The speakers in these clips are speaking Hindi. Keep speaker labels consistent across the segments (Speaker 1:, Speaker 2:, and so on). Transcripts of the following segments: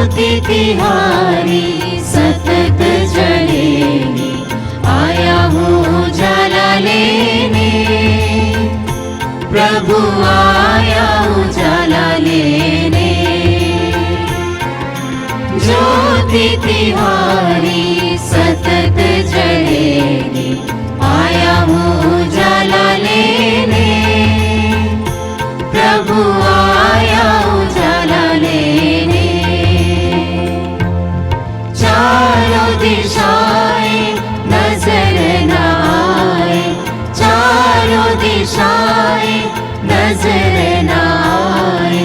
Speaker 1: ज्योति तिहारी सतत जलेगी, आया हूँ उजाला लेने, प्रभु आया उजाला लेने। ज्योति तिहारी सतत जलेगी, आया हूँ उजाला लेने, प्रभु आया उजाला लेने। चारों दिशाएं नजर न आए, चारों दिशाएं नजर न आए,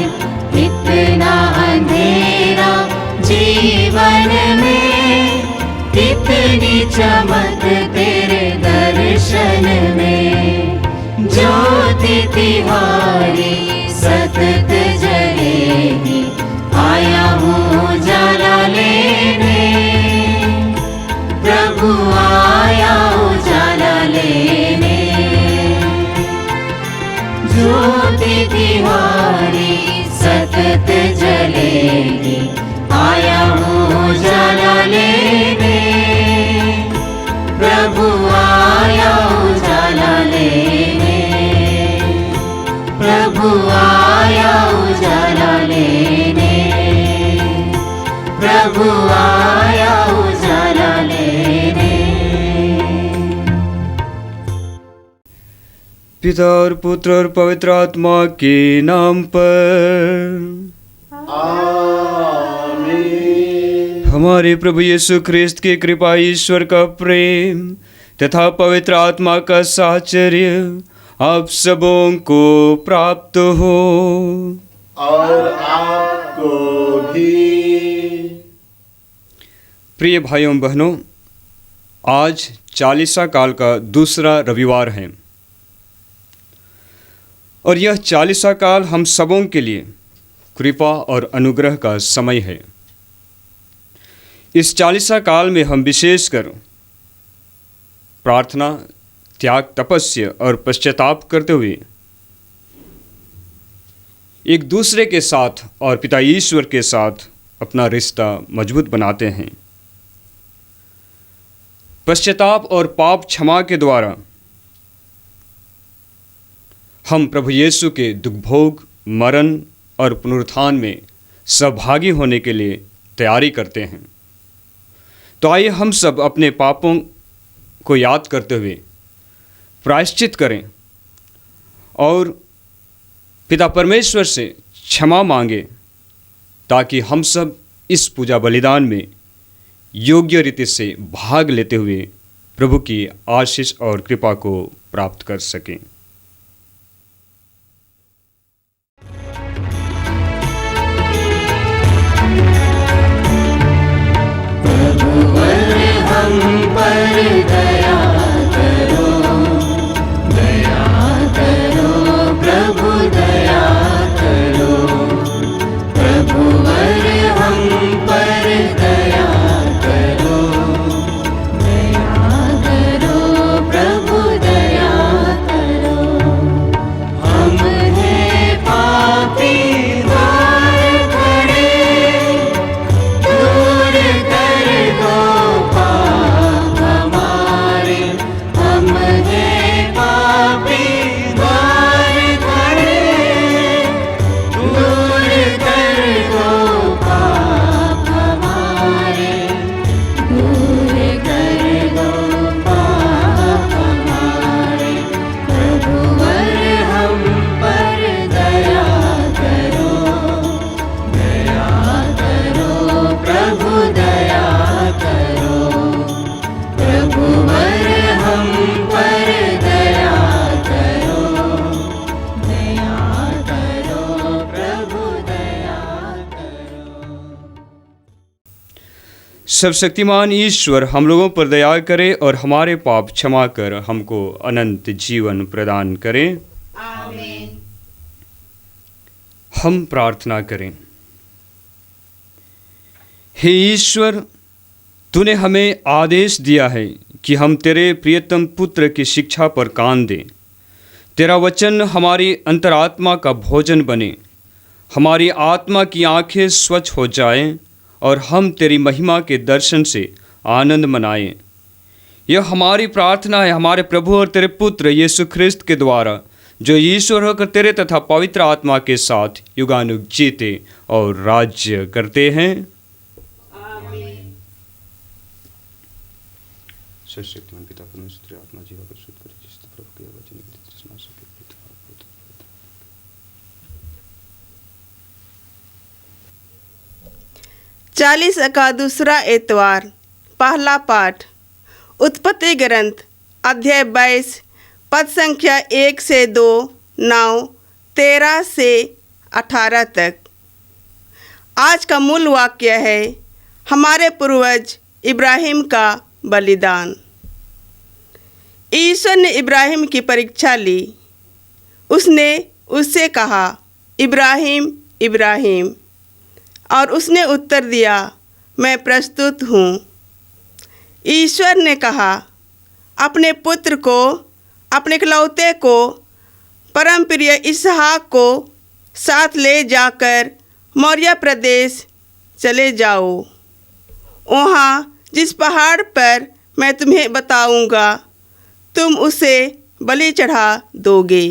Speaker 1: इतना अंधेरा जीवन में, कितनी चमक तेरे दर्शन में। ज्योति तिहारी सतत जलेगी, आया हूँ उजाला लेने, प्रभु आया उजाला लेने। ज्योति तिहारी सतत जलेगी, आया हूँ उजाला लेने, प्रभु आया उजाला लेने, प्रभु आया उजाला लेने, प्रभु आया उजाला लेने।
Speaker 2: पिता और पुत्र और पवित्र आत्मा के नाम पर आमीन। हमारे प्रभु यीशु ख्रिस्त की कृपा, ईश्वर का प्रेम तथा पवित्र आत्मा का साहचर्य आप सबों को प्राप्त हो
Speaker 3: और आपको भी।
Speaker 2: प्रिय भाइयों बहनों, आज चालीसा काल का दूसरा रविवार है और यह चालीसा काल हम सबों के लिए कृपा और अनुग्रह का समय है। इस चालीसा काल में हम विशेषकर प्रार्थना, त्याग, तपस्या और पश्चाताप करते हुए एक दूसरे के साथ और पिता ईश्वर के साथ अपना रिश्ता मजबूत बनाते हैं। पश्चाताप और पाप क्षमा के द्वारा हम प्रभु यीशु के दुखभोग, मरण और पुनरुत्थान में सहभागी होने के लिए तैयारी करते हैं। तो आइए हम सब अपने पापों को याद करते हुए प्रायश्चित करें और पिता परमेश्वर से क्षमा मांगे, ताकि हम सब इस पूजा बलिदान में योग्य रीति से भाग लेते हुए प्रभु की आशीष और कृपा को प्राप्त कर सकें।
Speaker 1: हम पर दया करो, दया करो प्रभु, दया करो, प्रभुवर हम पर दया करो, दया करो प्रभु, दया करो। हम हैं पापी द्वार खड़े, दूर कर दो पाप हमारे। हम हैं पापी द्वार खड़े, दूर कर दो पाप हमारे, दूर कर दो पाप हमारे। प्रभुवर हम पर दया करो, दया करो प्रभु, दया करो, प्रभुवर हम पर दया करो, दया करो प्रभु, दया करो।
Speaker 2: सर्वशक्तिमान ईश्वर हम लोगों पर दया करे और हमारे पाप क्षमा कर हमको अनंत जीवन प्रदान करे।
Speaker 4: आमीन।
Speaker 2: हम प्रार्थना करें। हे ईश्वर, तूने हमें आदेश दिया है कि हम तेरे प्रियतम पुत्र की शिक्षा पर कान दें। तेरा वचन हमारी अंतरात्मा का भोजन बने, हमारी आत्मा की आंखें स्वच्छ हो जाएं और हम तेरी महिमा के दर्शन से आनंद मनाएं। यह हमारी प्रार्थना है हमारे प्रभु और तेरे पुत्र यीशु ख्रिस्त के द्वारा, जो ईश्वर होकर तेरे तथा पवित्र आत्मा के साथ युगानुग जीते और राज्य करते हैं। सर्वशक्तिमान पिता परमेश्वर आत्मा जीवा को शुद्ध करे, जिससे प्रभु के वचन की तृष्णा सके।
Speaker 4: 40 का दूसरा एतवार। पहला पाठ उत्पत्ति ग्रंथ अध्याय 22 पद संख्या 1 से 2, 9, 13 से 18 तक। आज का मूल वाक्य है हमारे पूर्वज इब्राहिम का बलिदान। ईश्वर ने इब्राहिम की परीक्षा ली। उसने उससे कहा, इब्राहिम इब्राहिम, और उसने उत्तर दिया, मैं प्रस्तुत हूँ। ईश्वर ने कहा, अपने पुत्र को, अपने इकलौते को, परम प्रिय इसहाक को साथ ले जाकर मौर्य प्रदेश चले जाओ। वहाँ जिस पहाड़ पर मैं तुम्हें बताऊँगा, तुम उसे बलि चढ़ा दोगे।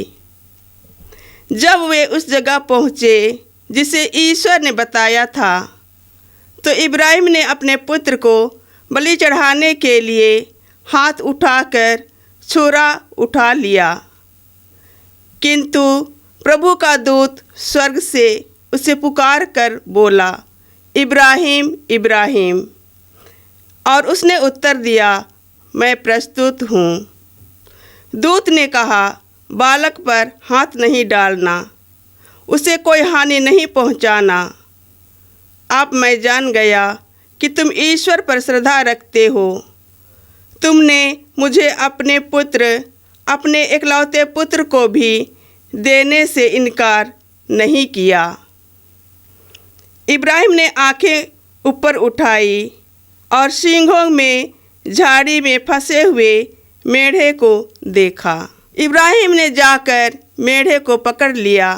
Speaker 4: जब वे उस जगह पहुँचे जिसे ईश्वर ने बताया था, तो इब्राहिम ने अपने पुत्र को बलि चढ़ाने के लिए हाथ उठाकर छुरा उठा लिया। किंतु प्रभु का दूत स्वर्ग से उसे पुकार कर बोला, इब्राहिम इब्राहिम, और उसने उत्तर दिया, मैं प्रस्तुत हूँ। दूत ने कहा, बालक पर हाथ नहीं डालना, उसे कोई हानि नहीं पहुँचाना। अब मैं जान गया कि तुम ईश्वर पर श्रद्धा रखते हो। तुमने मुझे अपने पुत्र, अपने इकलौते पुत्र को भी देने से इनकार नहीं किया। इब्राहिम ने आंखें ऊपर उठाई और सींगों में झाड़ी में फंसे हुए मेढ़े को देखा। इब्राहिम ने जाकर मेढ़े को पकड़ लिया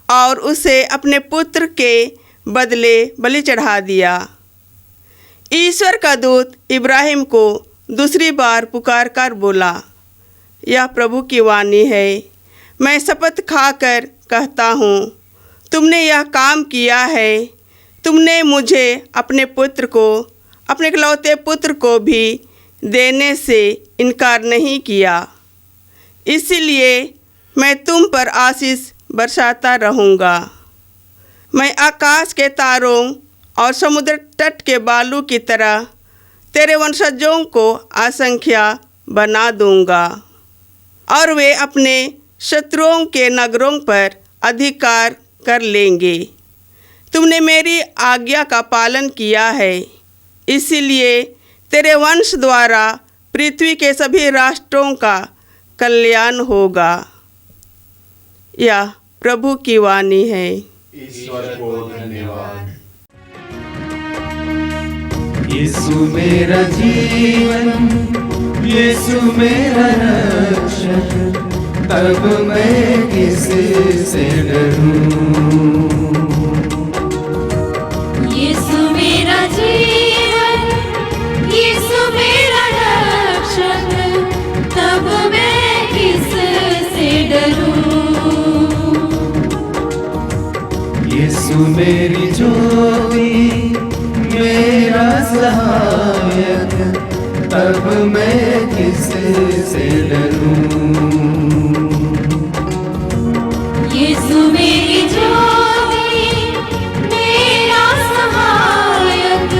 Speaker 4: और उसे अपने पुत्र के बदले बलि चढ़ा दिया। ईश्वर का दूत इब्राहिम को दूसरी बार पुकार कर बोला, यह प्रभु की वाणी है, मैं शपथ खाकर कहता हूँ, तुमने यह काम किया है। तुमने मुझे अपने पुत्र को, अपने इकलौते पुत्र को भी देने से इनकार नहीं किया। इसलिए मैं तुम पर आशीष बरसाता रहूँगा। मैं आकाश के तारों और समुद्र तट के बालू की तरह तेरे वंशजों को असंख्या बना दूँगा, और वे अपने शत्रुओं के नगरों पर अधिकार कर लेंगे। तुमने मेरी आज्ञा का पालन किया है, इसलिए तेरे वंश द्वारा पृथ्वी के सभी राष्ट्रों का कल्याण होगा। यह प्रभु की वाणी है।
Speaker 3: ईश्वर को धन्यवाद।
Speaker 1: यीशु मेरा जीवन, यीशु मेरा रक्षक, तब मैं किससे डरूं।
Speaker 5: यीशु मेरा जीवन, यीशु मेरा रक्षक, तब मैं किससे डरूं।
Speaker 1: यीशु मेरी ज्योति, मेरा सहायक, तब मैं किससे डरूं।
Speaker 5: यीशु मेरी ज्योति, मेरा सहायक,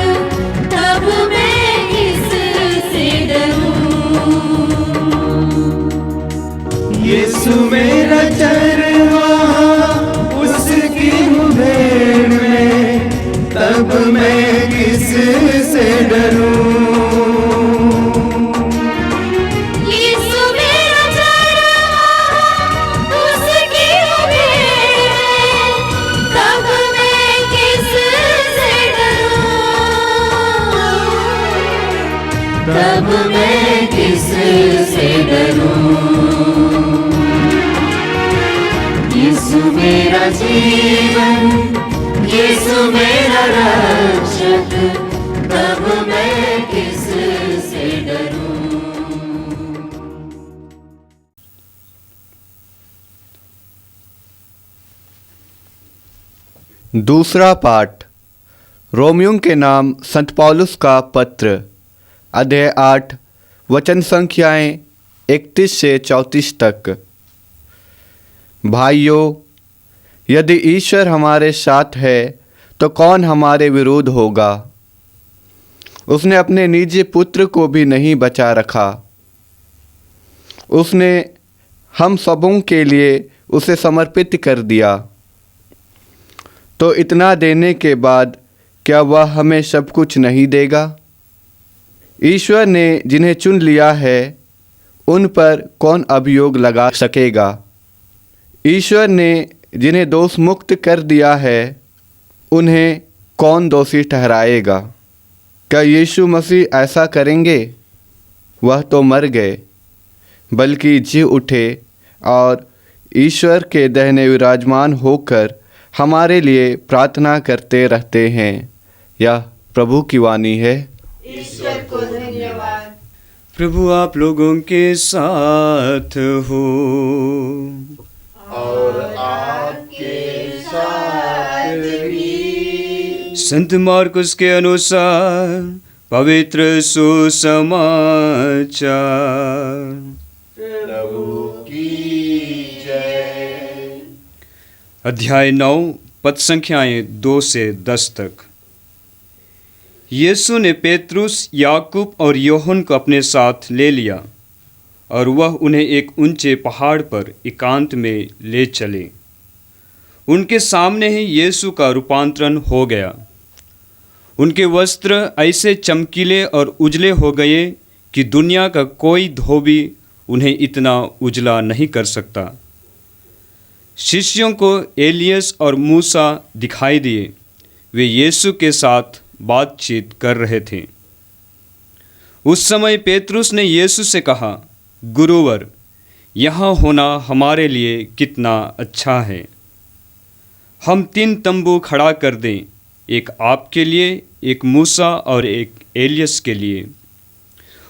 Speaker 5: तब मैं किससे डरूं।
Speaker 1: यीशु मेरा चरवाहा, उसकी भेड़ में, तब मैं किससे डरूं।
Speaker 5: यीशु मेरा चरवाहा, उसकी भेड़ में, तब मैं किससे डरूं। तब मैं किससे डरूं। यीशु मेरा जीवन, यीशु मेरा रक्षक, तब मैं किससे डरूं।
Speaker 3: दूसरा पाठ रोमियों के नाम संत पौलुस का पत्र, अध्याय 8, वचन संख्याएं 31 से 34 तक। भाइयों, यदि ईश्वर हमारे साथ है तो कौन हमारे विरुद्ध होगा। उसने अपने निजी पुत्र को भी नहीं बचा रखा, उसने हम सबों के लिए उसे समर्पित कर दिया, तो इतना देने के बाद क्या वह हमें सब कुछ नहीं देगा। ईश्वर ने जिन्हें चुन लिया है उन पर कौन अभियोग लगा सकेगा। ईश्वर ने जिन्हें दोष मुक्त कर दिया है उन्हें कौन दोषी ठहराएगा। क्या यीशु मसीह ऐसा करेंगे? वह तो मर गए, बल्कि जी उठे और ईश्वर के दाहिने विराजमान होकर हमारे लिए प्रार्थना करते रहते हैं। यह प्रभु की वाणी है।
Speaker 4: ईश्वर को धन्यवाद।
Speaker 2: प्रभु आप लोगों के साथ हो।
Speaker 3: और आपके साथ भी।
Speaker 2: संत मार्कुस के अनुसार पवित्र सुसमाचार।
Speaker 3: प्रभु की जय।
Speaker 2: अध्याय 9 पद संख्याएं 2 से 10 तक। यीशु ने पेतरुस, याकूब और योहन को अपने साथ ले लिया और वह उन्हें एक ऊंचे पहाड़ पर एकांत में ले चले। उनके सामने ही यीशु का रूपांतरण हो गया। उनके वस्त्र ऐसे चमकीले और उजले हो गए कि दुनिया का कोई धोबी उन्हें इतना उजला नहीं कर सकता। शिष्यों को एलियस और मूसा दिखाई दिए। वे यीशु के साथ बातचीत कर रहे थे। उस समय पेतरुस ने यीशु से कहा, गुरुवर, यहाँ होना हमारे लिए कितना अच्छा है। हम 3 तंबू खड़ा कर दें, एक आपके लिए, एक मूसा और एक एलियस के लिए।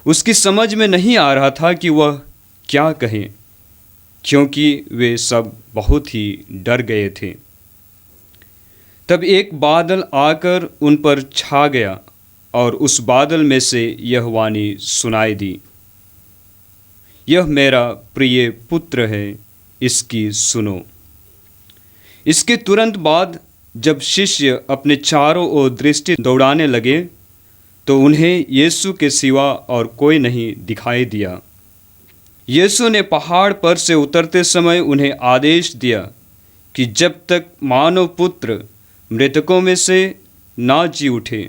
Speaker 2: उसकी समझ में नहीं आ रहा था कि वह क्या कहे, क्योंकि वे सब बहुत ही डर गए थे। तब एक बादल आकर उन पर छा गया और उस बादल में से यह वाणी सुनाई दी, यह मेरा प्रिय पुत्र है, इसकी सुनो। इसके तुरंत बाद जब शिष्य अपने चारों ओर दृष्टि दौड़ाने लगे तो उन्हें यीशु के सिवा और कोई नहीं दिखाई दिया। यीशु ने पहाड़ पर से उतरते समय उन्हें आदेश दिया कि जब तक मानव पुत्र मृतकों में से ना जी उठे,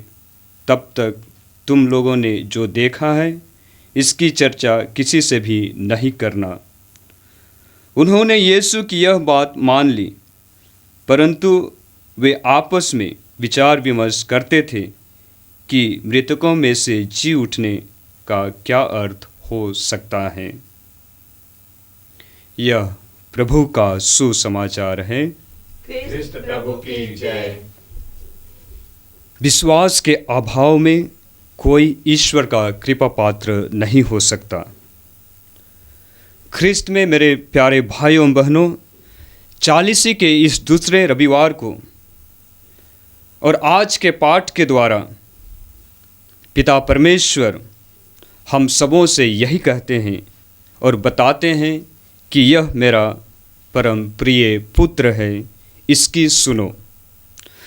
Speaker 2: तब तक तुम लोगों ने जो देखा है इसकी चर्चा किसी से भी नहीं करना। उन्होंने यीशु की यह बात मान ली, परंतु वे आपस में विचार विमर्श करते थे कि मृतकों में से जी उठने का क्या अर्थ हो सकता है। यह प्रभु का सुसमाचार है।
Speaker 3: क्रिस्त प्रभु की जय।
Speaker 2: विश्वास के अभाव में कोई ईश्वर का कृपा पात्र नहीं हो सकता। ख्रिस्त में मेरे प्यारे भाइयों बहनों, चालीसी के इस दूसरे रविवार को और आज के पाठ के द्वारा पिता परमेश्वर हम सबों से यही कहते हैं और बताते हैं कि यह मेरा परम प्रिय पुत्र है, इसकी सुनो।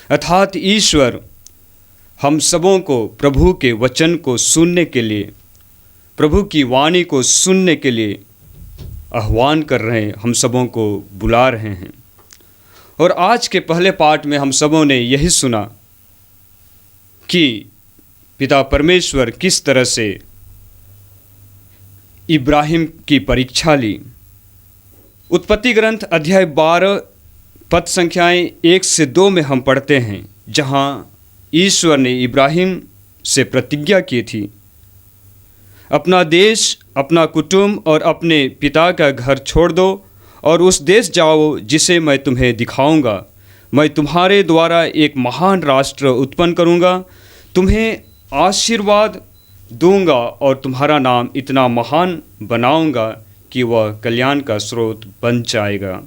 Speaker 2: अर्थात ईश्वर हम सबों को प्रभु के वचन को सुनने के लिए, प्रभु की वाणी को सुनने के लिए आह्वान कर रहे हैं, हम सबों को बुला रहे हैं। और आज के पहले पाठ में हम सबों ने यही सुना कि पिता परमेश्वर किस तरह से इब्राहिम की परीक्षा ली। उत्पत्ति ग्रंथ अध्याय 12 पद संख्याएं 1 से 2 में हम पढ़ते हैं, जहां ईश्वर ने इब्राहिम से प्रतिज्ञा की थी, अपना देश, अपना कुटुंब और अपने पिता का घर छोड़ दो और उस देश जाओ जिसे मैं तुम्हें दिखाऊंगा। मैं तुम्हारे द्वारा एक महान राष्ट्र उत्पन्न करूँगा, तुम्हें आशीर्वाद दूंगा और तुम्हारा नाम इतना महान बनाऊंगा कि वह कल्याण का स्रोत बन जाएगा।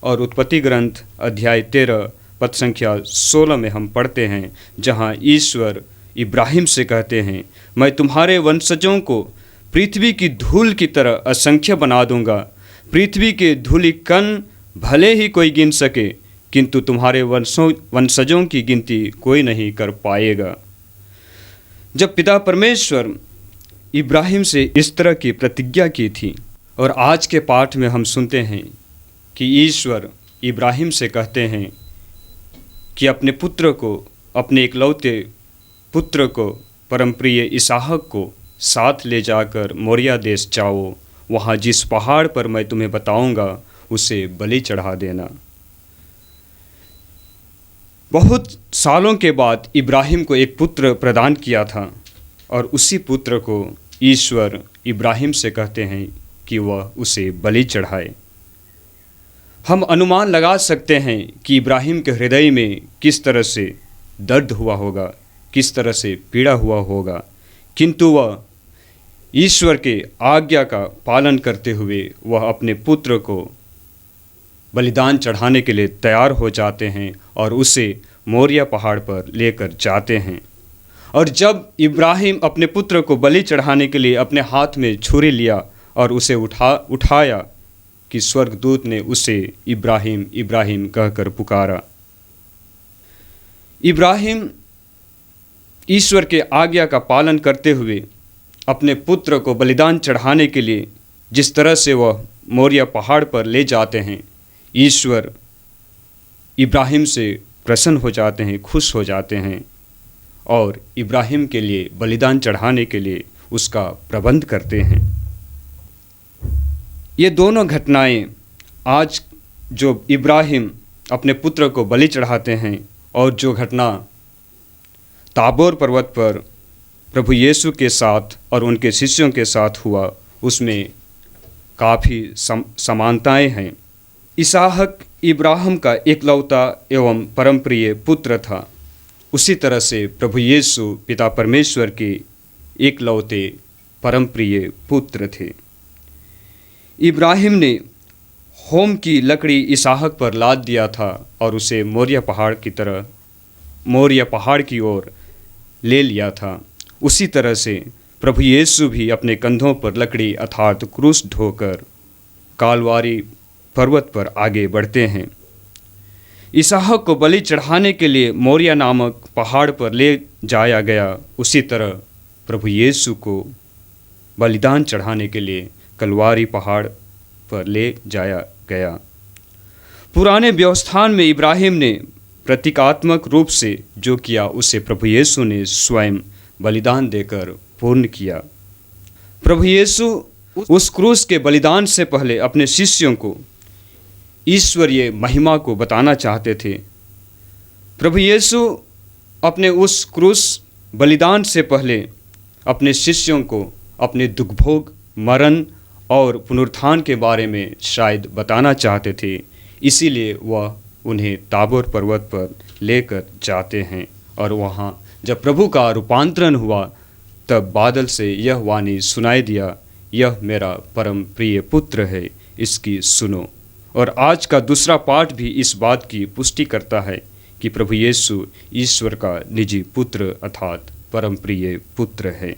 Speaker 2: और उत्पत्ति ग्रंथ अध्याय 13 पद संख्या 16 में हम पढ़ते हैं, जहाँ ईश्वर इब्राहिम से कहते हैं, मैं तुम्हारे वंशजों को पृथ्वी की धूल की तरह असंख्य बना दूंगा। पृथ्वी के धूलि कण भले ही कोई गिन सके, किंतु तुम्हारे वंशजों की गिनती कोई नहीं कर पाएगा। जब पिता परमेश्वर इब्राहिम से इस तरह की प्रतिज्ञा की थी, और आज के पाठ में हम सुनते हैं कि ईश्वर इब्राहिम से कहते हैं कि अपने पुत्र को, अपने इकलौते पुत्र को, परमप्रिय इसहाक को साथ ले जाकर मोरिया देश जाओ, वहाँ जिस पहाड़ पर मैं तुम्हें बताऊंगा उसे बलि चढ़ा देना। बहुत सालों के बाद इब्राहिम को एक पुत्र प्रदान किया था, और उसी पुत्र को ईश्वर इब्राहिम से कहते हैं कि वह उसे बलि चढ़ाए। हम अनुमान लगा सकते हैं कि इब्राहिम के हृदय में किस तरह से दर्द हुआ होगा, किस तरह से पीड़ा हुआ होगा, किंतु वह ईश्वर के आज्ञा का पालन करते हुए वह अपने पुत्र को बलिदान चढ़ाने के लिए तैयार हो जाते हैं और उसे मोरिया पहाड़ पर लेकर जाते हैं। और जब इब्राहिम अपने पुत्र को बलि चढ़ाने के लिए अपने हाथ में छुरी लिया और उसे उठाया कि स्वर्गदूत ने उसे इब्राहिम इब्राहिम कहकर पुकारा। इब्राहिम ईश्वर के आज्ञा का पालन करते हुए अपने पुत्र को बलिदान चढ़ाने के लिए जिस तरह से वह मोरिया पहाड़ पर ले जाते हैं, ईश्वर इब्राहिम से प्रसन्न हो जाते हैं, खुश हो जाते हैं और इब्राहिम के लिए बलिदान चढ़ाने के लिए उसका प्रबंध करते हैं। ये दोनों घटनाएं आज जो इब्राहिम अपने पुत्र को बलि चढ़ाते हैं और जो घटना ताबोर पर्वत पर प्रभु यीशु के साथ और उनके शिष्यों के साथ हुआ, उसमें काफ़ी समानताएं हैं। इसहाक इब्राहिम का एकलौता एवं परमप्रिय पुत्र था, उसी तरह से प्रभु यीशु पिता परमेश्वर के एकलौते परमप्रिय पुत्र थे। इब्राहिम ने होम की लकड़ी इसहाक पर लाद दिया था और उसे मोरिया पहाड़ की ओर ले लिया था। उसी तरह से प्रभु यीशु भी अपने कंधों पर लकड़ी अर्थात क्रूस ढोकर कालवारी पर्वत पर आगे बढ़ते हैं। इसहाक को बलि चढ़ाने के लिए मोरिया नामक पहाड़ पर ले जाया गया, उसी तरह प्रभु यीशु को बलिदान चढ़ाने के लिए कलवारी पहाड़ पर ले जाया गया। पुराने व्यवस्थान में इब्राहिम ने प्रतीकात्मक रूप से जो किया उसे प्रभु यीशु ने स्वयं बलिदान देकर पूर्ण किया। प्रभु यीशु उस क्रूस के बलिदान से पहले अपने शिष्यों को ईश्वरीय महिमा को बताना चाहते थे। प्रभु यीशु अपने उस क्रूस बलिदान से पहले अपने शिष्यों को अपने दुखभोग, मरण और पुनरुत्थान के बारे में शायद बताना चाहते थे, इसीलिए वह उन्हें ताबोर पर्वत पर लेकर जाते हैं। और वहाँ जब प्रभु का रूपांतरण हुआ तब बादल से यह वाणी सुनाई दिया, यह मेरा परम प्रिय पुत्र है, इसकी सुनो। और आज का दूसरा पाठ भी इस बात की पुष्टि करता है कि प्रभु यीशु ईश्वर का निजी पुत्र अर्थात परम प्रिय पुत्र है।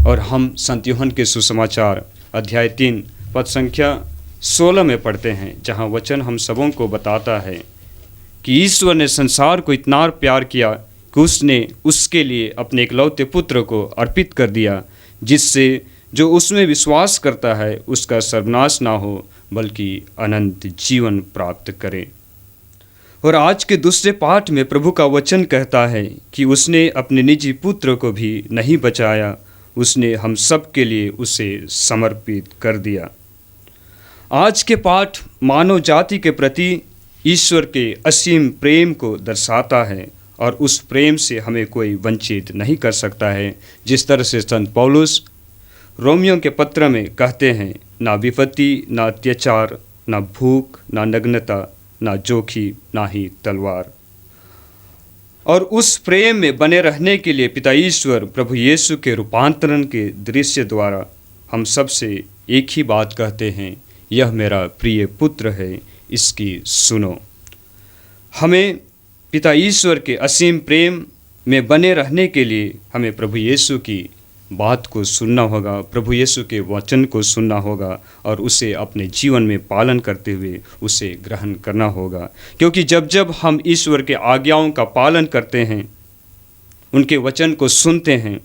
Speaker 2: और हम संत यूहन्ना के सुसमाचार अध्याय 3 पद संख्या 16 में पढ़ते हैं, जहाँ वचन हम सबों को बताता है कि ईश्वर ने संसार को इतना प्यार किया कि उसने उसके लिए अपने इकलौते पुत्र को अर्पित कर दिया, जिससे जो उसमें विश्वास करता है उसका सर्वनाश ना हो बल्कि अनंत जीवन प्राप्त करे। और आज के दूसरे पाठ में प्रभु का वचन कहता है कि उसने अपने निजी पुत्र को भी नहीं बचाया, उसने हम सब के लिए उसे समर्पित कर दिया। आज के पाठ मानव जाति के प्रति ईश्वर के असीम प्रेम को दर्शाता है और उस प्रेम से हमें कोई वंचित नहीं कर सकता है। जिस तरह से संत पौलुस रोमियों के पत्र में कहते हैं, ना विपत्ति, ना अत्याचार, ना भूख, ना नग्नता, ना जोखी ना ही तलवार। और उस प्रेम में बने रहने के लिए पिता ईश्वर प्रभु यीशु के रूपांतरण के दृश्य द्वारा हम सबसे एक ही बात कहते हैं, यह मेरा प्रिय पुत्र है, इसकी सुनो। हमें पिता ईश्वर के असीम प्रेम में बने रहने के लिए हमें प्रभु यीशु की बात को सुनना होगा, प्रभु यीशु के वचन को सुनना होगा और उसे अपने जीवन में पालन करते हुए उसे ग्रहण करना होगा। क्योंकि जब जब हम ईश्वर के आज्ञाओं का पालन करते हैं, उनके वचन को सुनते हैं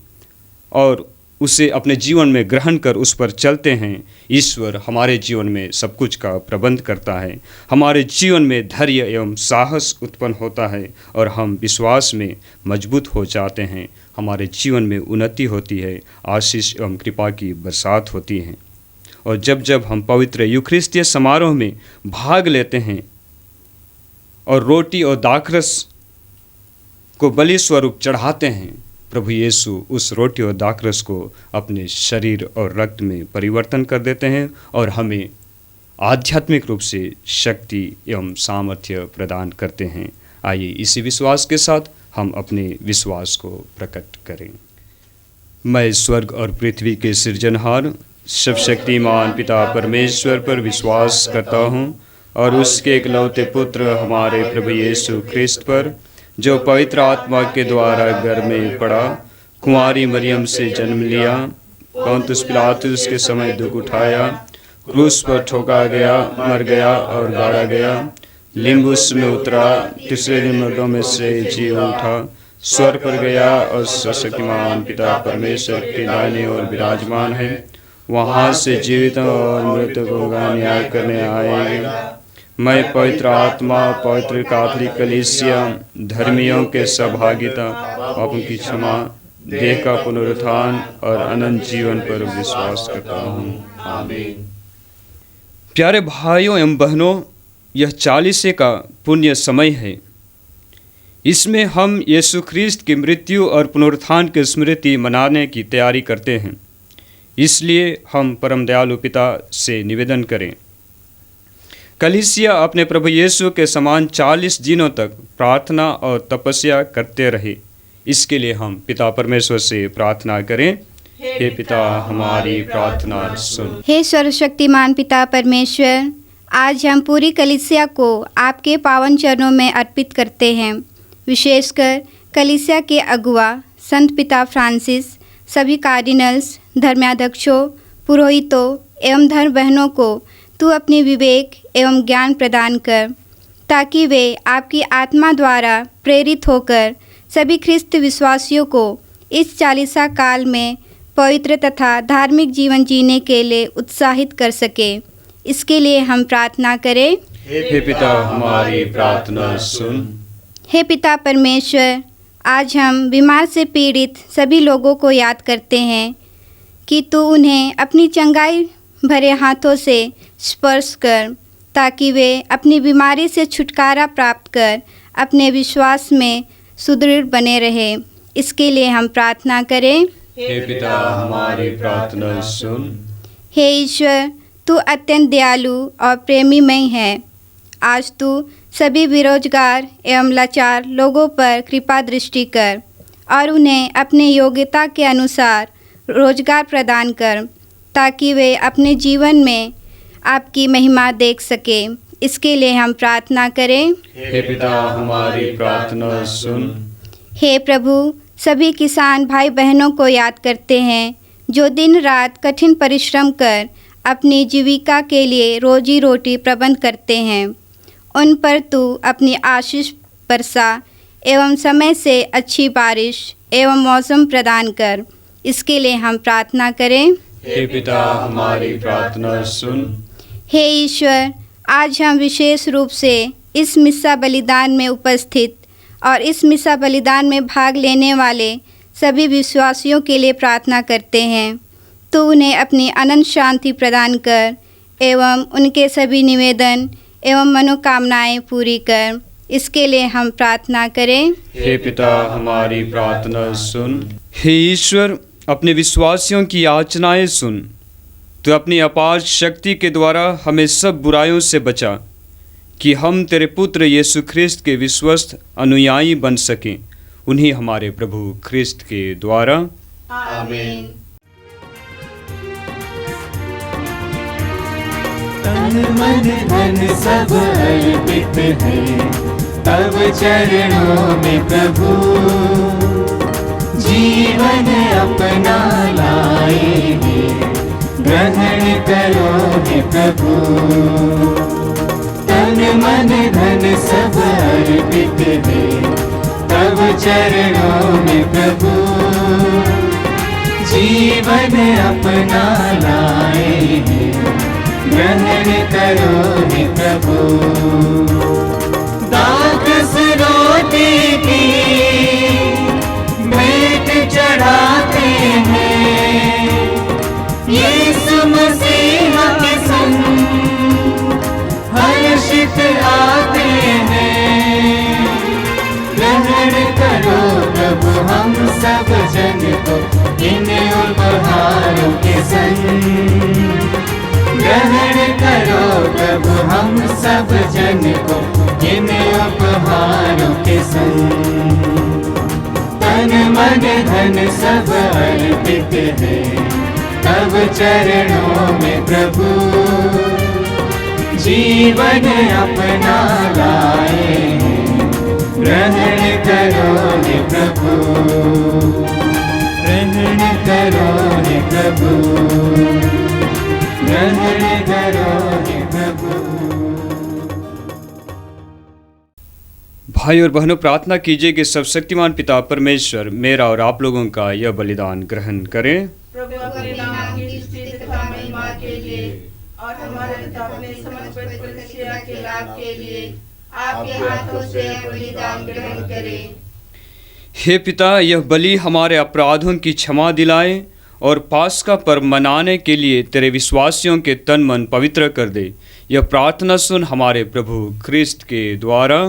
Speaker 2: और उसे अपने जीवन में ग्रहण कर उस पर चलते हैं, ईश्वर हमारे जीवन में सब कुछ का प्रबंध करता है। हमारे जीवन में धैर्य एवं साहस उत्पन्न होता है और हम विश्वास में मजबूत हो जाते हैं। हमारे जीवन में उन्नति होती है, आशीष एवं कृपा की बरसात होती है। और जब जब हम पवित्र यूखरिस्तीय समारोह में भाग लेते हैं और रोटी और दाखरस को बलि स्वरूप चढ़ाते हैं, प्रभु यीशु उस रोटी और दाखरस को अपने शरीर और रक्त में परिवर्तन कर देते हैं और हमें आध्यात्मिक रूप से शक्ति एवं सामर्थ्य प्रदान करते हैं। आइए इसी विश्वास के साथ हम अपने विश्वास को प्रकट करें। मैं स्वर्ग और पृथ्वी के सृजनहार सर्वशक्तिमान पिता परमेश्वर पर विश्वास करता हूँ और उसके इकलौते पुत्र हमारे प्रभु यीशु ख्रिस्त पर, जो पवित्र आत्मा के द्वारा घर में पड़ा, कुंवारी मरियम से जन्म लिया, पोंतुस पिलातुस के समय दुख उठाया, क्रूस पर ठोका गया, मर गया और गाड़ा गया, लिम्बुस में उतरा, तीसरे दिन मर्दों में से जी उठा, स्वर्ग पर गया और सर्वशक्तिमान पिता परमेश्वर के दाहिने ओर विराजमान है। वहाँ से जीवित और मृतकों का न्याय करने आएगा। मैं पवित्र आत्मा, पवित्र कैथोलिक कलीसिया, धर्मियों के सहभागिता, पापों की क्षमा, देह का पुनरुत्थान और अनंत जीवन पर विश्वास करता हूँ। आमीन। प्यारे भाइयों एवं बहनों, यह 40 का पुण्य समय है। इसमें हम यीशु ख्रिस्त की मृत्यु और पुनरुत्थान की स्मृति मनाने की तैयारी करते हैं। इसलिए हम परम दयालु पिता से निवेदन करें, कलीसिया अपने प्रभु यीशु के समान 40 दिनों तक प्रार्थना और तपस्या करते रहे। इसके लिए हम पिता परमेश्वर से प्रार्थना करें। हे पिता, हमारी प्रार्थना सुन।
Speaker 6: हे सर्वशक्तिमान पिता परमेश्वर, आज हम पूरी कलीसिया को आपके पावन चरणों में अर्पित करते हैं। विशेषकर कलीसिया के अगुआ संत पिता फ्रांसिस, सभी कार्डिनल्स, धर्माध्यक्षों, पुरोहितों एवं धर्म बहनों को तू अपनी विवेक एवं ज्ञान प्रदान कर, ताकि वे आपकी आत्मा द्वारा प्रेरित होकर सभी ख्रिस्त विश्वासियों को इस 40 काल में पवित्र तथा धार्मिक जीवन जीने के लिए उत्साहित कर सके। इसके लिए हम प्रार्थना करें।
Speaker 2: हे पिता, हमारी प्रार्थना सुन।
Speaker 6: हे पिता परमेश्वर, आज हम बीमार से पीड़ित सभी लोगों को याद करते हैं कि तू उन्हें अपनी चंगाई भरे हाथों से स्पर्श कर, ताकि वे अपनी बीमारी से छुटकारा प्राप्त कर अपने विश्वास में सुदृढ़ बने रहे। इसके लिए हम प्रार्थना करें।
Speaker 2: हे पिता, हमारी प्रार्थना सुन।
Speaker 6: हे ईश्वर, तू अत्यंत दयालु और प्रेमीमय है। आज तू सभी बेरोजगार एवं लाचार लोगों पर कृपा दृष्टि कर और उन्हें अपने योग्यता के अनुसार रोजगार प्रदान कर, ताकि वे अपने जीवन में आपकी महिमा देख सके। इसके लिए हम प्रार्थना करें।
Speaker 2: हे पिता, हमारी प्रार्थना सुन।
Speaker 6: हे प्रभु, सभी किसान भाई बहनों को याद करते हैं जो दिन रात कठिन परिश्रम कर अपनी जीविका के लिए रोजी रोटी प्रबंध करते हैं। उन पर तू अपनी आशीष वर्षा एवं समय से अच्छी बारिश एवं मौसम प्रदान कर। इसके लिए हम प्रार्थना करें।
Speaker 2: हे पिता, हमारी प्रार्थना सुन।
Speaker 6: हे ईश्वर, आज हम विशेष रूप से इस मिस्सा बलिदान में उपस्थित और इस मिस्सा बलिदान में भाग लेने वाले सभी विश्वासियों के लिए प्रार्थना करते हैं। तो उन्हें अपनी अनंत शांति प्रदान कर एवं उनके सभी निवेदन एवं मनोकामनाएं पूरी कर। इसके लिए हम प्रार्थना करें।
Speaker 2: हे पिता, हमारी प्रार्थना सुन। हे ईश्वर, अपने विश्वासियों की याचनाएं सुन। तो अपनी अपार शक्ति के द्वारा हमें सब बुराइयों से बचा, कि हम तेरे पुत्र यीशु ख्रिस्त के विश्वस्त अनुयायी बन सकें, उन्हीं हमारे प्रभु ख्रिस्त के द्वारा।
Speaker 5: आमीन।
Speaker 1: तन मन धन सब अर्पित है तब चरणों में प्रभु, जीवन अपना लाए हैं ग्रहण करो हे प्रभु। तन मन धन सब अर्पित है तब चरणों में प्रभु, जीवन अपना लाए हैं ग्रहण करो हे प्रभु। दास रोटी की भेंट चढ़ाते हैं, यीशु मसीह के संग हर्षित आते हैं। ग्रहण करो प्रभु हम सब जन को इन उपहारों के संग, ग्रहण करो प्रभु हम सब जन को इन उपहारों के संग। तन मन धन सब अर्पित है तब चरणों में प्रभु, जीवन अपना लाए हैं ग्रहण करो हे प्रभु। ग्रहण करो हे प्रभु, ग्रहण करो हे प्रभु।
Speaker 2: भाई और बहनों, प्रार्थना कीजिए कि सर्वशक्तिमान पिता परमेश्वर मेरा और आप लोगों का यह बलिदान ग्रहण करें।
Speaker 4: प्रभु अपने नाम की स्तुति तथा महिमा के लिए और हमारे पिता अपने समर्पित कलीसिया के लाभ के लिए आपके हाथों से बलिदान ग्रहण करें।
Speaker 2: हे पिता, यह बलि हमारे अपराधों की क्षमा दिलाए और पास्का पर्व मनाने के लिए तेरे विश्वासियों के तन मन पवित्र कर दे। यह प्रार्थना सुन हमारे प्रभु ख्रिस्त के द्वारा।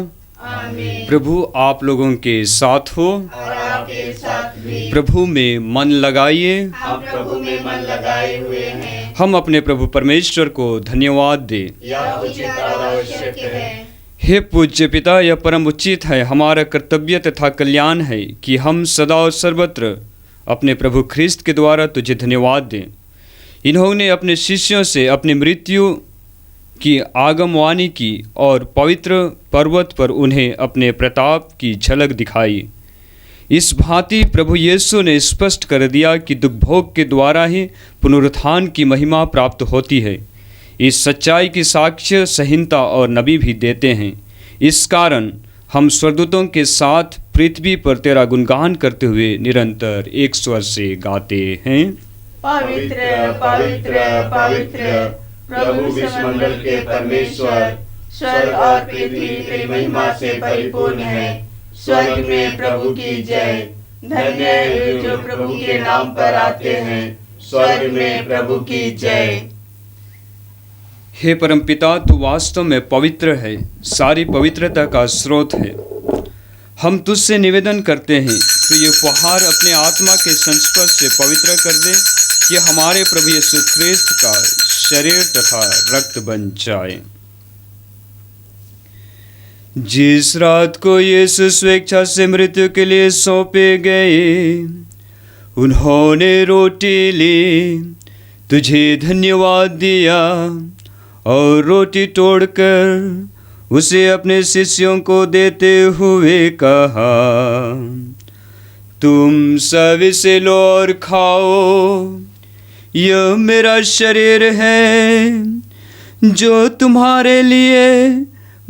Speaker 4: आमीन।
Speaker 2: प्रभु आप लोगों के साथ हो।
Speaker 4: और आपके साथ भी।
Speaker 2: प्रभु में मन लगाइए।
Speaker 4: हम प्रभु में मन लगाए हुए हैं।
Speaker 2: हम अपने प्रभु परमेश्वर को धन्यवाद दे।
Speaker 4: यह उचित और आवश्यक है।
Speaker 2: हे पूज्य पिता, यह परम उचित है, हमारा कर्तव्य तथा कल्याण है कि हम सदा और सर्वत्र अपने प्रभु ख्रिस्त के द्वारा तुझे धन्यवाद दें। इन्होंने अपने शिष्यों से अपनी मृत्यु की आगमवाणी की और पवित्र पर्वत पर उन्हें अपने प्रताप की झलक दिखाई। इस भांति प्रभु यीशु ने स्पष्ट कर दिया कि दुखभोग के द्वारा ही पुनरुत्थान की महिमा प्राप्त होती है। इस सच्चाई की साक्ष्य संहिता और नबी भी देते हैं। इस कारण हम स्वर्गदूतों के साथ पृथ्वी पर तेरा गुणगान करते हुए निरंतर एक स्वर से गाते हैं।
Speaker 4: पवित्र पवित्र पवित्र प्रभु विश्वमंडल के परमेश्वर, स्वर्ग और पृथ्वी तेरी महिमा से परिपूर्ण है। स्वर्ग में प्रभु की जय। धन्य है जो प्रभु के नाम पर आते हैं। स्वर्ग में प्रभु की जय।
Speaker 2: हे परमपिता, तू वास्तव में पवित्र है, सारी पवित्रता का स्रोत है। हम तुझसे निवेदन करते हैं तो ये उपहार अपने आत्मा के संस्पर्श से पवित्र कर दे कि हमारे प्रभु यीशु ख्रिस्त का शरीर तथा रक्त बन जाए। जिस रात को यीशु स्वेच्छा से मृत्यु के लिए सौंपे गए, उन्होंने रोटी ली, तुझे धन्यवाद दिया और रोटी तोड़कर उसे अपने शिष्यों को देते हुए कहा, तुम सब इसे लो और खाओ, यह मेरा शरीर है जो तुम्हारे लिए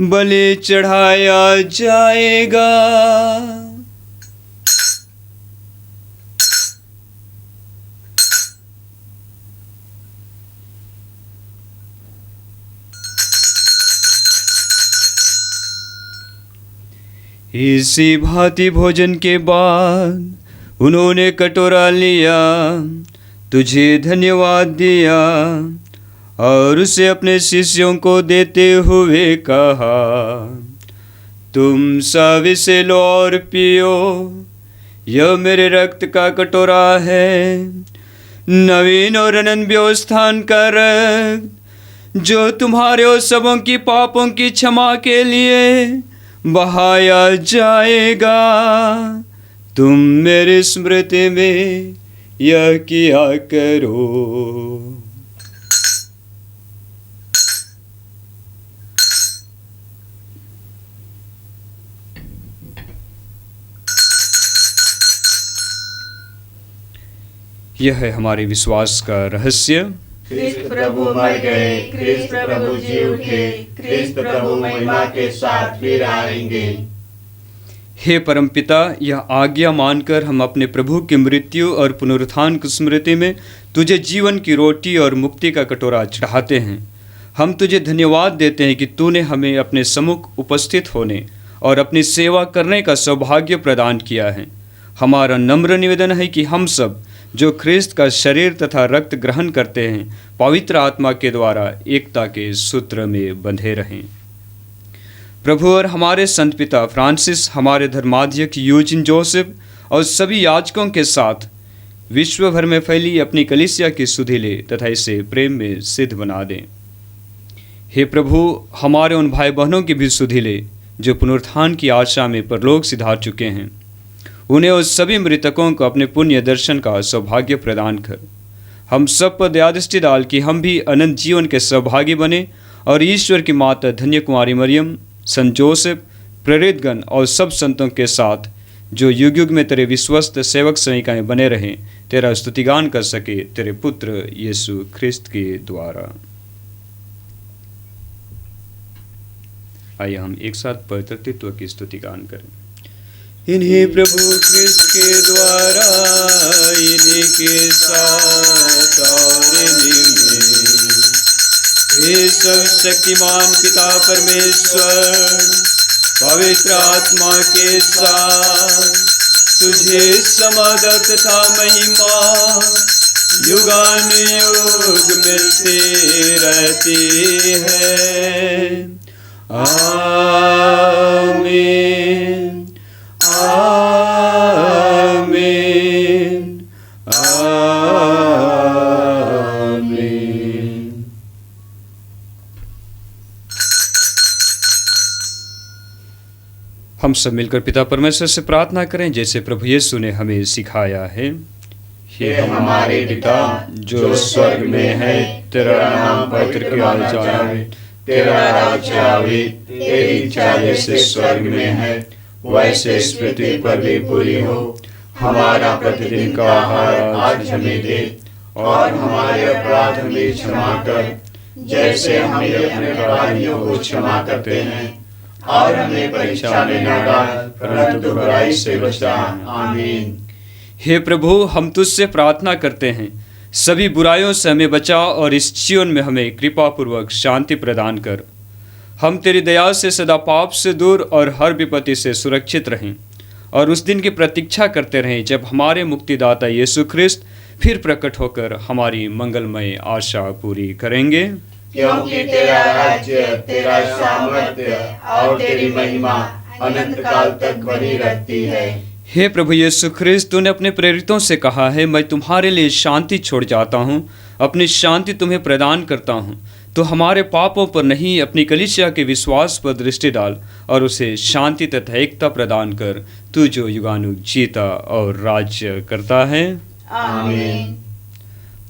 Speaker 2: बलि चढ़ाया जाएगा। इसी भांति भोजन के बाद उन्होंने कटोरा लिया, तुझे धन्यवाद दिया और उसे अपने शिष्यों को देते हुए कहा, तुम सब इसे लो और पियो, यह मेरे रक्त का कटोरा है, नवीन और अनंत व्यवस्थान का रक्त, जो तुम्हारे और सबों की पापों की क्षमा के लिए बहाया जाएगा। तुम मेरी स्मृति में यह किया करो। यह है हमारे विश्वास का रहस्य।
Speaker 1: ख्रिस्त प्रभु मर गए, ख्रिस्त प्रभु जी उठे, ख्रिस्त प्रभु महिमा के साथ फिर आएंगे।
Speaker 2: हे परमपिता, यह आज्ञा मानकर हम अपने प्रभु की मृत्यु और पुनरुत्थान की स्मृति में तुझे जीवन की रोटी और मुक्ति का कटोरा चढ़ाते हैं। हम तुझे धन्यवाद देते हैं कि तूने हमें अपने सम्मुख उपस्थित होने और अपनी सेवा करने का सौभाग्य प्रदान किया है। हमारा नम्र निवेदन है कि हम सब जो ख्रिस्त का शरीर तथा रक्त ग्रहण करते हैं, पवित्र आत्मा के द्वारा एकता के सूत्र में बंधे रहें। प्रभु और हमारे संत पिता फ्रांसिस, हमारे धर्माध्यक्ष यूजिन जोसेफ और सभी याजकों के साथ विश्व भर में फैली अपनी कलीसिया की सुधि ले तथा इसे प्रेम में सिद्ध बना दें। हे प्रभु, हमारे उन भाई बहनों की भी सुधि ले जो पुनरुत्थान की आशा में परलोक सिधार चुके हैं। उन्हें और सभी मृतकों को अपने पुण्य दर्शन का सौभाग्य प्रदान कर हम सब पर दया दृष्टि डाल कि हम भी अनंत जीवन के सौभागी बने और ईश्वर की माता धन्य कुमारी मरियम, संत जोसेफ, प्रेरितगण और सब संतों के साथ जो युग युग में तेरे विश्वस्त सेवक सेविकाएं बने रहें, तेरा स्तुतिगान कर सके तेरे पुत्र यीशु ख्रिस्त के द्वारा। आइए हम एक साथ पवित्र तत्व की स्तुतिगान करें। इन्हीं प्रभु ख्रिस्त के द्वारा, इन्हीं के साथ और इन्हीं में, हे सब शक्तिमान पिता परमेश्वर, पवित्र आत्मा के साथ तुझे समादर तथा महिमा युगानुयुग मिलती रहती है। आमीन, आमीन, आमीन। हम सब मिलकर पिता परमेश्वर से प्रार्थना करें जैसे प्रभु यीशु ने हमें सिखाया है।
Speaker 1: हे हमारे पिता जो स्वर्ग में है, तेरा नाम पवित्र किया जाए, तेरा राज्य आवे, तेरी इच्छा जैसे स्वर्ग में है वैसे इस पृथ्वी पर भी पूरी हो। हमारा प्रतिदिन का आहार आज हमें दे, और हमारे अपराध हमें क्षमा कर जैसे हम अपने अपराधियों को क्षमा करते हैं, और हमें परीक्षा में न डाल परंतु बुराई से बचा। आमीन।
Speaker 2: हे प्रभु, हम तुझसे प्रार्थना करते हैं, सभी बुराइयों से हमें बचा और इस जीवन में हमें कृपा पूर्वक शांति प्रदान कर। हम तेरी दया से सदा पाप से दूर और हर विपत्ति से सुरक्षित रहें और उस दिन की प्रतीक्षा करते रहें जब हमारे मुक्तिदाता यीशु ख्रिस्त फिर प्रकट होकर हमारी मंगलमय आशा पूरी करेंगे।
Speaker 1: क्योंकि तेरा राज्य, तेरा सामर्थ्य और तेरी महिमा अनंत काल तक बनी रहती है।
Speaker 2: हे प्रभु यीशु ख्रिस्त, तूने अपने प्रेरितों से कहा है, मैं तुम्हारे लिए शांति छोड़ जाता हूँ, अपनी शांति तुम्हें प्रदान करता हूँ। तो हमारे पापों पर नहीं, अपनी कलीसिया के विश्वास पर दृष्टि डाल और उसे शांति तथा एकता प्रदान कर, तू जो युगानुग जीता और राज्य करता है।
Speaker 1: आमीन।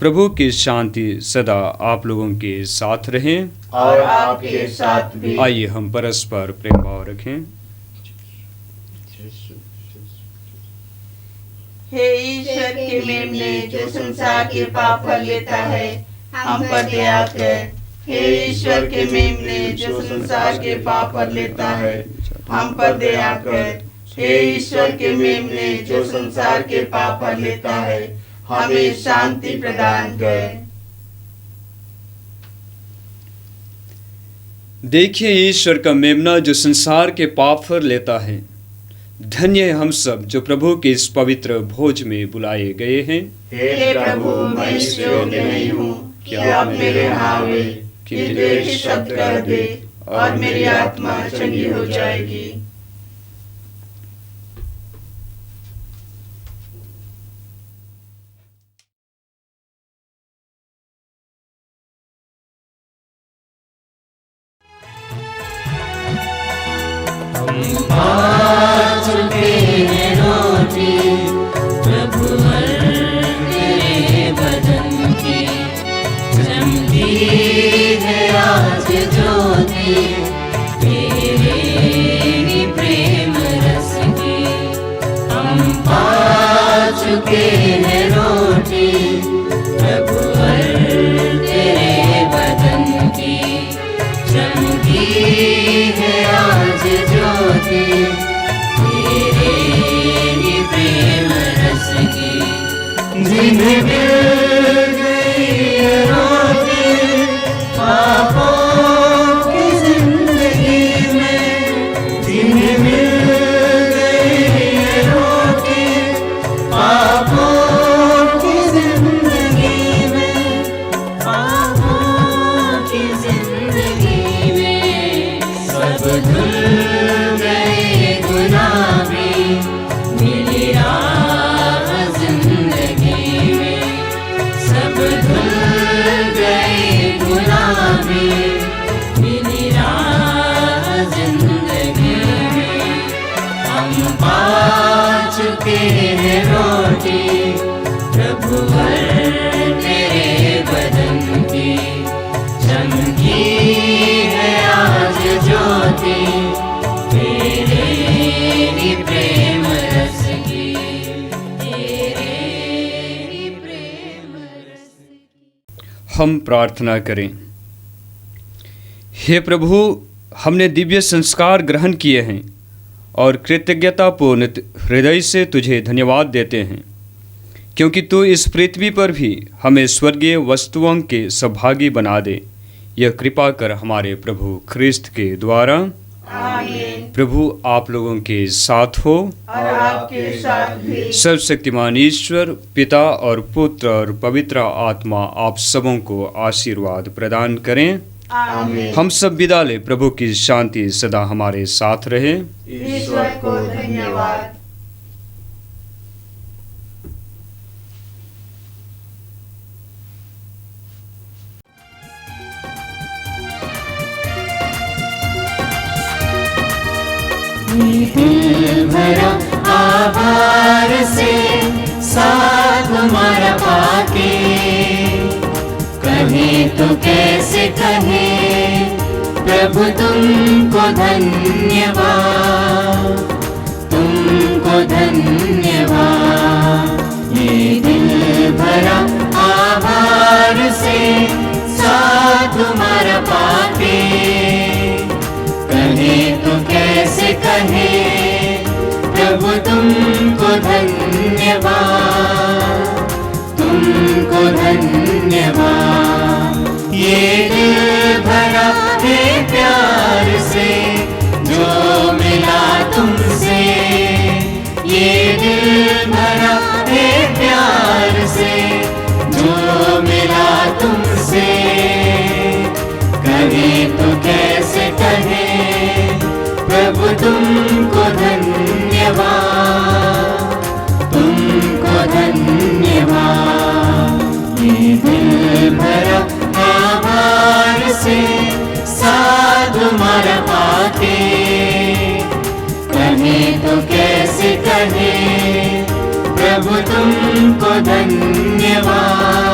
Speaker 2: प्रभु की शांति सदा आप लोगों के साथ रहे
Speaker 1: और आपके साथ भी।
Speaker 2: आइए हम परस्पर प्रेम भाव रखें।
Speaker 4: हे ईश्वर के मेमने जो संसार के पाप हर लेता है, हम पर दया कर। हे ईश्वर के मेमने जो संसार के पाप हर लेता है, हम पर दया कर। हे ईश्वर के मेमने जो संसार के पाप हर लेता है, हमें शांति प्रदान कर।
Speaker 2: देखिए ईश्वर का मेमना जो संसार के पाप हर लेता है। धन्य है हम सब जो प्रभु के इस पवित्र भोज में बुलाए गए हैं।
Speaker 1: हे प्रभु, मैं इस योग्य नहीं हूँ कि आप मेरे यहाँ आवे, किंतु एक शब्द कह दे और मेरी आत्मा चंगी हो जाएगी।
Speaker 5: रोटी प्रभु और तेरे बदन की चमकी है आज ज्योति तेरे ही प्रेम रस की। हम पा चुके हैं रोटी प्रभु और तेरे बदन की चमकी है आज ज्योति तेरे ही प्रेम रस की। जिन्हें मिल गई ये रोटी पापों की जिंदगी में, जिन्हें मिल गई ये रोटी पापों की जिंदगी में, पापों की जिंदगी में सब धुल गए गुनाह भी मिली राह जिंदगी में, सब धुल गए गुनाह भी मिली राह जिंदगी में। हम पा चुके हैं रोटी प्रभु और तेरे बदन की चमकी है आज ज्योति तेरे ही प्रेम रस की, तेरे ही प्रेम रस की।
Speaker 2: हम प्रार्थना करें। हे प्रभु, हमने दिव्य संस्कार ग्रहण किए हैं और कृतज्ञतापूर्ण हृदय से तुझे धन्यवाद देते हैं, क्योंकि तू इस पृथ्वी पर भी हमें स्वर्गीय वस्तुओं के सौभागी बना दे। यह कृपा कर हमारे प्रभु ख्रिस्त के द्वारा।
Speaker 4: आमीन।
Speaker 2: प्रभु आप लोगों के साथ हो।
Speaker 4: और आपके साथ भी।
Speaker 2: सर्वशक्तिमान ईश्वर पिता और पुत्र और पवित्र आत्मा आप सबों को आशीर्वाद प्रदान करें।
Speaker 4: आमीन।
Speaker 2: हम सब विदा ले। प्रभु की शांति सदा हमारे साथ रहे।
Speaker 4: ईश्वर को धन्यवाद।
Speaker 5: दिल भरा आभार से साथ तुम्हारा पाके, कहे तो कैसे कहे प्रभु तुमको धन्यवाद, तुमको धन्यवाद। ये दिल भरा आभार से साथ तुम्हारा पाके, कहे तो कैसे कहे प्रभु तुमको धन्यवाद, तुमको धन्यवाद। ये दिल भरा है प्यार से जो मिला तुमसे, ये दिल भरा है प्यार से जो मिला तुमसे, कहे तो कैसे कहे प्रभु तुमको धन्यवाद, तुमको धन्यवाद। ये दिल भरा आभार से साथ तुम्हारा पाके, कहे तो कैसे कहे प्रभु तुमको धन्यवाद,